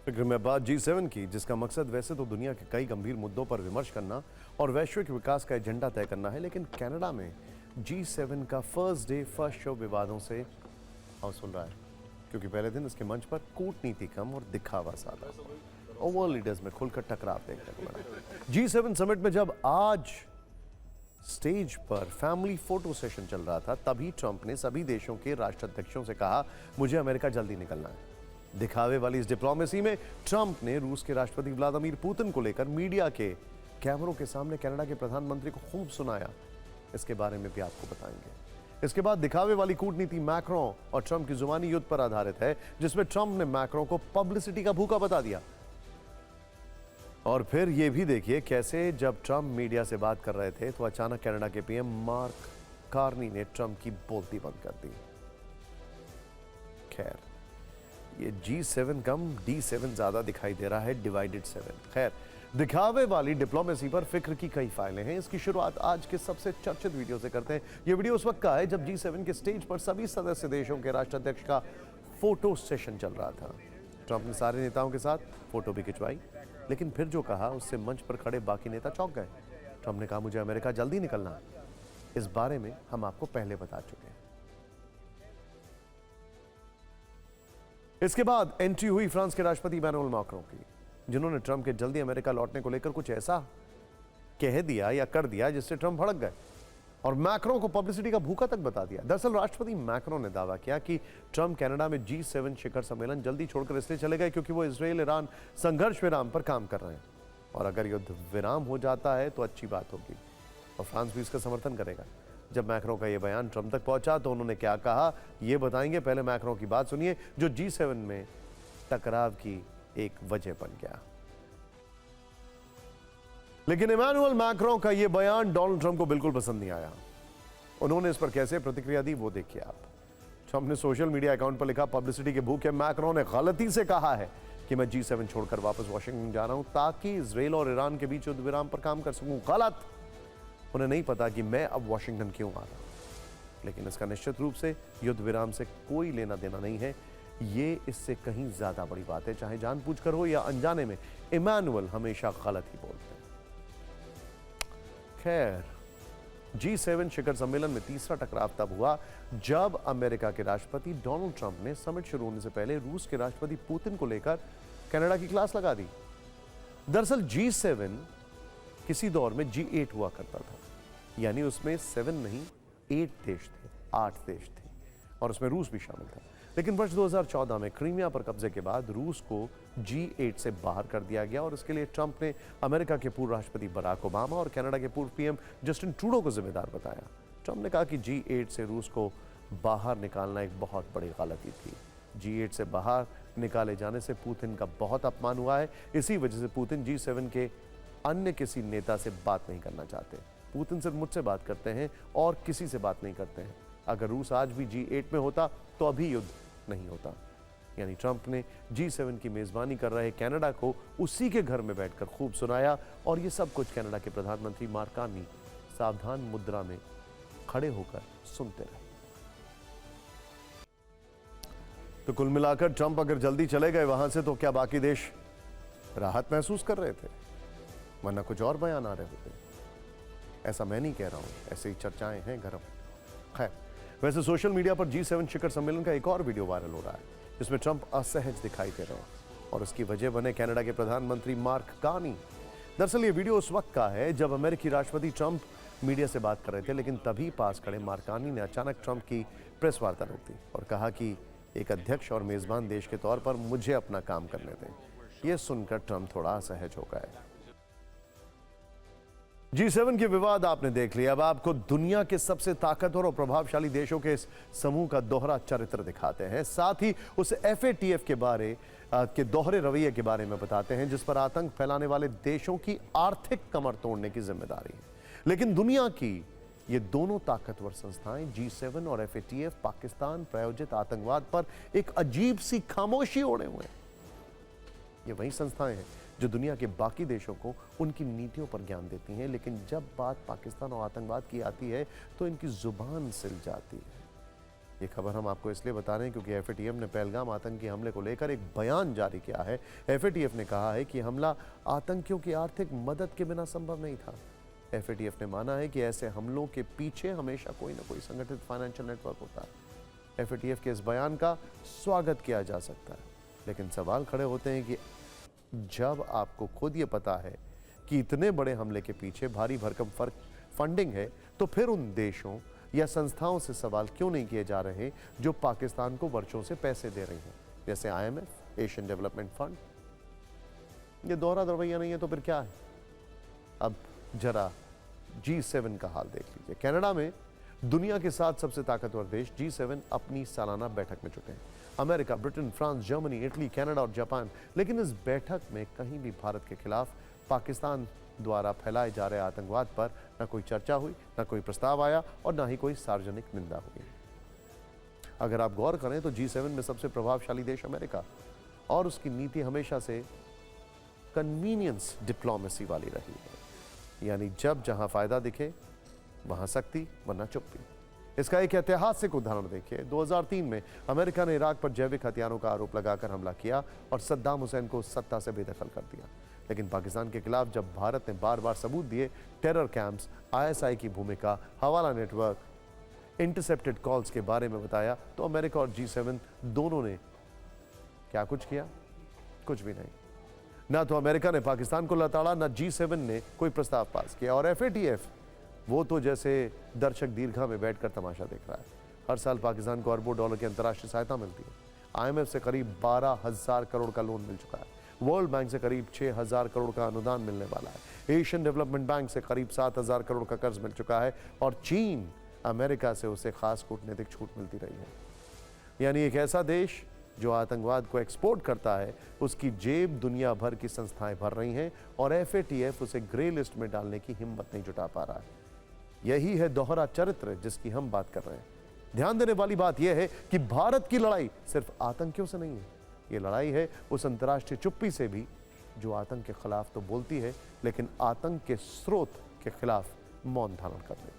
फिक्र में बात G7 की, जिसका मकसद वैसे तो दुनिया के कई गंभीर मुद्दों पर विमर्श करना और वैश्विक विकास का एजेंडा तय करना है, लेकिन कनाडा में G7 का फर्स्ट डे फर्स्ट शो विवादों से हाउसफुल रहा है, क्योंकि पहले दिन इसके मंच पर कूटनीति कम और दिखावा ज्यादा और वर्ल्ड लीडर्स में खुलकर टकराव देखने को मिला। G7 समिट में जब आज स्टेज पर फैमिली फोटो सेशन चल रहा था, तभी ट्रंप ने सभी देशों के राष्ट्राध्यक्षों से कहा, मुझे अमेरिका जल्दी निकलना है। दिखावे वाली इस डिप्लोमेसी में ट्रंप ने रूस के राष्ट्रपति व्लादिमीर पुतिन को लेकर मीडिया के कैमरों के सामने कनाडा के प्रधानमंत्री को खूब सुनाया। इसके बारे में भी आपको बताएंगे। इसके बाद दिखावे वाली कूटनीति मैक्रों और ट्रंप की जुबानी युद्ध पर आधारित है, जिसमें ट्रंप ने मैक्रों को पब्लिसिटी का भूखा बता दिया। और फिर यह भी देखिए कैसे जब ट्रंप मीडिया से बात कर रहे थे तो अचानक कनाडा के पीएम मार्क कार्नी ने ट्रंप की बोलती बंद कर दी। खैर, ये G7 कम D7 ज्यादा दिखाई दे रहा है, डिवाइडेड 7। खैर, दिखावे वाली डिप्लोमेसी पर फिक्र की कई फाइलें हैं। इसकी शुरुआत आज के सबसे चर्चित वीडियो से करते हैं। यह वीडियो उस वक्त का है जब G7 के स्टेज पर सभी सदस्य देशों के राष्ट्राध्यक्ष का फोटो सेशन चल रहा था। ट्रंप ने सारे नेताओं के साथ फोटो भी खिंचवाई, लेकिन फिर जो कहा उससे मंच पर खड़े बाकी नेता चौंक गए। ट्रंप ने कहा, मुझे अमेरिका जल्दी निकलना है। इस बारे में हम आपको पहले बता चुके हैं। इसके बाद एंट्री हुई फ्रांस के राष्ट्रपति इमैनुअल मैक्रों की, जिन्होंने ट्रंप के जल्दी अमेरिका लौटने को लेकर कुछ ऐसा कह दिया या कर दिया जिससे ट्रंप भड़क गए और मैक्रों को पब्लिसिटी का भूखा तक बता दिया। दरअसल राष्ट्रपति मैक्रों ने दावा किया कि ट्रंप कनाडा में G7 शिखर सम्मेलन जल्दी छोड़कर इसलिए चले गए क्योंकि वो इजराइल ईरान संघर्ष विराम पर काम कर रहे हैं और अगर युद्ध विराम हो जाता है तो अच्छी बात होगी और फ्रांस भी इसका समर्थन करेगा। जब मैक्रों का यह बयान ट्रंप तक पहुंचा तो उन्होंने क्या कहा, यह बताएंगे। पहले मैक्रों की बात सुनिए, जो G7 में टकराव की एक वजह बन गया। लेकिन इमैनुअल मैक्रों का यह बयान डोनाल्ड ट्रंप को बिल्कुल पसंद नहीं आया। उन्होंने इस पर कैसे प्रतिक्रिया दी वो देखिए आप। ट्रंप ने सोशल मीडिया अकाउंट पर लिखा, पब्लिसिटी के भूखे मैक्रों ने गलती से कहा है कि मैं G7 छोड़कर वापस वॉशिंगटन जा रहा हूं ताकि इजराइल और ईरान के बीच युद्ध विराम पर काम कर सकूं। गलत। उन्हें नहीं पता कि मैं अब वॉशिंगटन क्यों आ रहा हूं, लेकिन इसका निश्चित रूप से युद्ध विराम से कोई लेना देना नहीं है। ये इससे कहीं ज्यादा बड़ी बात है, चाहे जानबूझकर हो या अनजाने में। इमैनुअल हमेशा गलत ही बोलते हैं। खैर, G7 शिखर सम्मेलन में तीसरा टकराव तब हुआ जब अमेरिका के राष्ट्रपति डोनाल्ड ट्रंप ने समिट शुरू होने से पहले रूस के राष्ट्रपति पुतिन को लेकर कनाडा की क्लास लगा दी। दरअसल G7 किसी दौर में G8 हुआ करता था, यानी उसमें 7 नहीं 8 देश थे, 8 देश थे और उसमें रूस भी शामिल था। लेकिन वर्ष 2014 में क्रीमिया पर कब्जे के बाद रूस को G8 से बाहर कर दिया गया और इसके लिए ट्रंप ने अमेरिका के पूर्व राष्ट्रपति बराक ओबामा और कनाडा के पूर्व पीएम जस्टिन ट्रूडो को जिम्मेदार बताया। ट्रंप ने कहा कि G8 से रूस को बाहर निकालना एक बहुत बड़ी गलती थी। G8 से बाहर निकाले जाने से पुतिन का बहुत अपमान हुआ है। इसी वजह से पुतिन G7 के अन्य किसी नेता से बात नहीं करना चाहते। पुतिन सिर्फ मुझसे बात करते हैं और किसी से बात नहीं करते हैं। अगर रूस आज भी G8 में होता तो अभी युद्ध नहीं होता। यानी ट्रंप ने G7 की मेजबानी कर रहे कनाडा को उसी के घर में बैठकर खूब सुनाया और ये सब कुछ कनाडा के प्रधानमंत्री मार्क कार्नी सावधान मुद्रा में खड़े होकर सुनते रहे। तो कुल मिलाकर ट्रंप अगर जल्दी चले गए वहां से तो क्या बाकी देश राहत महसूस कर रहे थे, वरना कुछ और बयान आ रहे होते। ऐसा मैं नहीं कह रहा हूं, ऐसे ही चर्चाएं हैं गरम। खैर, वैसे सोशल मीडिया पर G7 शिखर सम्मेलन का एक और वीडियो वायरल हो रहा है जिसमें ट्रंप असहज दिखाई दे रहे हैं और उसकी वजह बने कनाडा के प्रधानमंत्री मार्क कार्नी। दरअसल ये वीडियो उस वक्त का है जब अमेरिकी राष्ट्रपति ट्रंप मीडिया से बात कर रहे थे, लेकिन तभी पास खड़े मार्क कार्नी ने अचानक ट्रंप की प्रेस वार्ता रोक दी और कहा कि एक अध्यक्ष और मेजबान देश के तौर पर मुझे अपना काम करने दें। यह सुनकर ट्रंप थोड़ा असहज हो गए। G7 के विवाद आपने देख लिया। अब आपको दुनिया के सबसे ताकतवर और प्रभावशाली देशों के इस समूह का दोहरा चरित्र दिखाते हैं, साथ ही उस FATF के बारे के दोहरे रवैये के बारे में बताते हैं जिस पर आतंक फैलाने वाले देशों की आर्थिक कमर तोड़ने की जिम्मेदारी है। लेकिन दुनिया की ये दोनों ताकतवर संस्थाएं G7 और FATF पाकिस्तान प्रायोजित आतंकवाद पर एक अजीब सी खामोशी ओढ़े हुए हैं। ये वही संस्थाएं हैं जो दुनिया के बाकी देशों को उनकी नीतियों पर ज्ञान देती हैं, लेकिन जब बात पाकिस्तान और आतंकवाद की आती है तो इनकी जुबान सिल जाती है। ये खबर हम आपको इसलिए बता रहे हैं क्योंकि एफएटीएफ ने पहलगाम आतंकी हमले को लेकर एक बयान जारी किया है। एफएटीएफ ने कहा है कि हमला आतंकियों की आर्थिक मदद के बिना संभव नहीं था। एफएटीएफ ने माना है कि ऐसे हमलों के पीछे हमेशा कोई ना कोई संगठित फाइनेंशियल नेटवर्क होता है। एफएटीएफ के इस बयान का स्वागत किया जा सकता है, लेकिन सवाल खड़े होते हैं कि जब आपको खुद ये पता है कि इतने बड़े हमले के पीछे भारी भरकम फंडिंग है, तो फिर उन देशों या संस्थाओं से सवाल क्यों नहीं किए जा रहे जो पाकिस्तान को वर्षों से पैसे दे रही हैं, जैसे आईएमएफ, एशियन डेवलपमेंट फंड। ये दोहरा रवैया नहीं है तो फिर क्या है? अब जरा G7 का हाल देख लीजिए। कनाडा में दुनिया के 7 सबसे ताकतवर देश G7 अपनी सालाना बैठक में जुटे हैं। America, Britain, France, Germany, Italy, Canada और जापान। लेकिन इस बैठक में कहीं भी भारत के खिलाफ पाकिस्तान द्वारा फैलाए जा रहे आतंकवाद पर न कोई चर्चा हुई, न कोई प्रस्ताव आया और न ही कोई सार्वजनिक निंदा हुई। अगर आप गौर करें तो G7 में सबसे प्रभावशाली देश अमेरिका और उसकी नीति हमेशा से कन्वीनियंस डिप्लोमेसी वाली रही है, यानी जब जहां फायदा दिखे वहां सख्ती वरना चुप्पी। इसका एक ऐतिहासिक उदाहरण देखिए। 2003 में अमेरिका ने इराक पर जैविक हथियारों का आरोप लगाकर हमला किया और सद्दाम हुसैन को सत्ता से बेदखल कर दिया। लेकिन पाकिस्तान के खिलाफ जब भारत ने बार बार सबूत दिए, टेरर कैंप्स, ISI की भूमिका, हवाला नेटवर्क, इंटरसेप्टेड कॉल्स के बारे में बताया, तो अमेरिका और G7 दोनों ने क्या कुछ किया? कुछ भी नहीं। ना तो अमेरिका ने पाकिस्तान को लताड़ा, ना G7 ने कोई प्रस्ताव पास किया। और FATF वो तो जैसे दर्शक दीर्घा में बैठकर तमाशा देख रहा है। हर साल पाकिस्तान को अरबों डॉलर की अंतर्राष्ट्रीय सहायता मिलती है। IMF से करीब 12,000 करोड़ का लोन मिल चुका है। वर्ल्ड बैंक से करीब 6,000 करोड़ का अनुदान मिलने वाला है। एशियन डेवलपमेंट बैंक से करीब 7,000 करोड़ का कर्ज मिल चुका है और चीन, अमेरिका से उसे खास कूटनीतिक छूट मिलती रही है। यानी एक ऐसा देश जो आतंकवाद को एक्सपोर्ट करता है, उसकी जेब दुनिया भर की संस्थाएं भर रही हैं और FATF उसे ग्रे लिस्ट में डालने की हिम्मत नहीं जुटा पा रहा है। यही है दोहरा चरित्र जिसकी हम बात कर रहे हैं। ध्यान देने वाली बात यह है कि भारत की लड़ाई सिर्फ आतंकियों से नहीं है, ये लड़ाई है उस अंतर्राष्ट्रीय चुप्पी से भी जो आतंक के खिलाफ तो बोलती है लेकिन आतंक के स्रोत के खिलाफ मौन धारण कर लेती है।